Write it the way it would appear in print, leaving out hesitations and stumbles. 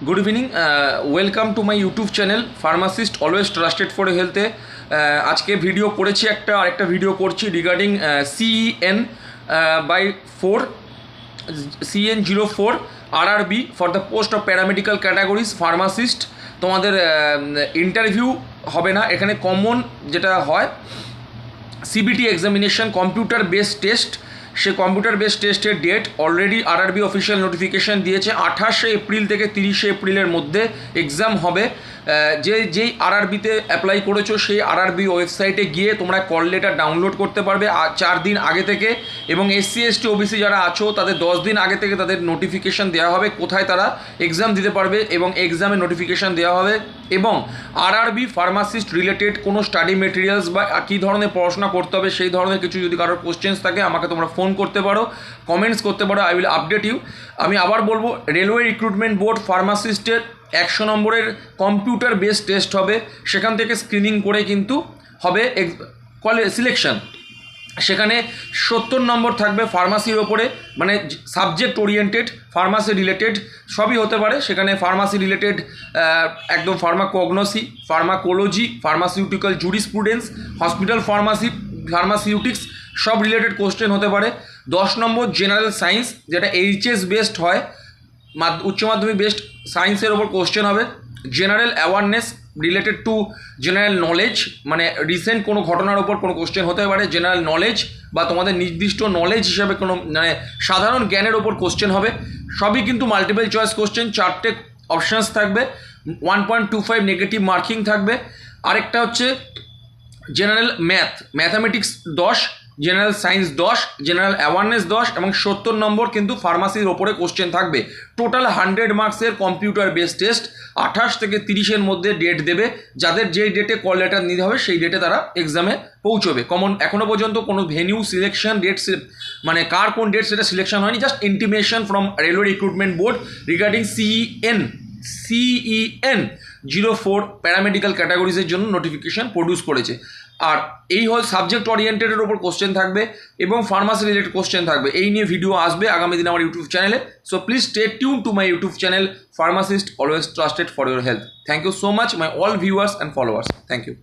Good evening, welcome to my YouTube channel pharmacist always trusted for হেলথে। আজকে video করেছি আরেকটা ভিডিও করছি regarding CEN by 4 CN04 RRB for the post of paramedical categories pharmacist. তোমাদের interview হবে না এখানে, কমন যেটা হয় CBT examination computer based test. সে কম্পিউটার বেসড টেস্টের date already RRB official notification দিয়েছে। 28শে এপ্রিল থেকে 30শে এপ্রিলের মধ্যে এক্সাম হবে। যেই RRBতে অ্যাপ্লাই করেছো সেই RRB ওয়েবসাইটে গিয়ে তোমরা কল লেটার ডাউনলোড করতে পারবে 4 দিন আগে থেকে, এবং SC ST OBC যারা আছো তাদের 10 দিন আগে থেকে তাদের নোটিফিকেশান দেওয়া হবে কোথায় তারা এক্সাম দিতে পারবে, এবং এক্সামের নোটিফিকেশান দেওয়া হবে। এবং RRB ফার্মাসিস্ট রিলেটেড কোনো স্টাডি মেটেরিয়ালস বা কী ধরনের পড়াশোনা করতে হবে সেই ধরনের কিছু যদি কারোর কোশ্চেন্স থাকে আমাকে তোমরা ফোন করতে পারো, কমেন্টস করতে পারো, আই উইল আপডেট ইউ। আমি আবার বলবো, রেলওয়ে রিক্রুটমেন্ট বোর্ড ফার্মাসিস্টের 100 নম্বরের কম্পিউটার বেসড টেস্ট হবে, সেখান থেকে স্ক্রিনিং করে কিন্তু হবে সিলেকশন। সেখানে 70 নম্বর থাকবে ফার্মাসির ওপরে, মানে সাবজেক্ট ওরিয়েন্টেড, ফার্মাসি রিলেটেড সবই হতে পারে। সেখানে ফার্মাসি রিলেটেড একদম pharmacognosy, pharmacology, pharmaceutical jurisprudence, hospital ফার্মাসিউটিক্স সব রিলেটেড কোশ্চেন হতে পারে। 10 নম্বর জেনারেল সায়েন্স, যেটা HS বেসড হয়, উচ্চ মাধ্যমিক বেসড সায়েন্সের ওপর কোশ্চেন হবে। General awareness related to general knowledge, মানে রিসেন্ট কোনো ঘটনার ওপর কোনো কোশ্চেন হতে পারে। জেনারেল নলেজ বা তোমাদের নির্দিষ্ট নলেজ হিসাবে কোনো মানে সাধারণ জ্ঞানের ওপর কোশ্চেন হবে। সবই কিন্তু মাল্টিপল চয়েস কোশ্চেন, 4টে অপশানস থাকবে, 1.25 নেগেটিভ মার্কিং থাকবে। আরেকটা হচ্ছে general mathematics 10, general science 10, general awareness 10 এবং 70 নম্বর কিন্তু ফার্মাসির ওপরে কোশ্চেন থাকবে। টোটাল 100 মার্কসের কম্পিউটার বেসড টেস্ট। 28 থেকে 30-এর মধ্যে ডেট দেবে। যাদের যেই ডেটে কল লেটার নিতে হবে সেই ডেটে তারা এক্সামে পৌঁছবে। এখনও পর্যন্ত কোনো ভেনিউ সিলেকশন ডেট, মানে কার কোন ডেট সেটা সিলেকশন হয়নি, just intimation from railway recruitment board regarding CEN04 paramedical ক্যাটাগরিজের জন্য নোটিফিকেশান প্রডিউস করেছে। আর এই হল সাবজেক্ট ওরিয়েন্টেডের ওপর কোশ্চেন থাকবে এবং ফার্মাসি রিলেটেড কোশ্চেন থাকবে। এই নিয়ে ভিডিও আসবে আগামী দিন আমার ইউটিউব চ্যানেলে। So please stay tune to my YouTube channel pharmacist always trusted for your health. Thank you so much my all viewers and followers. Thank you.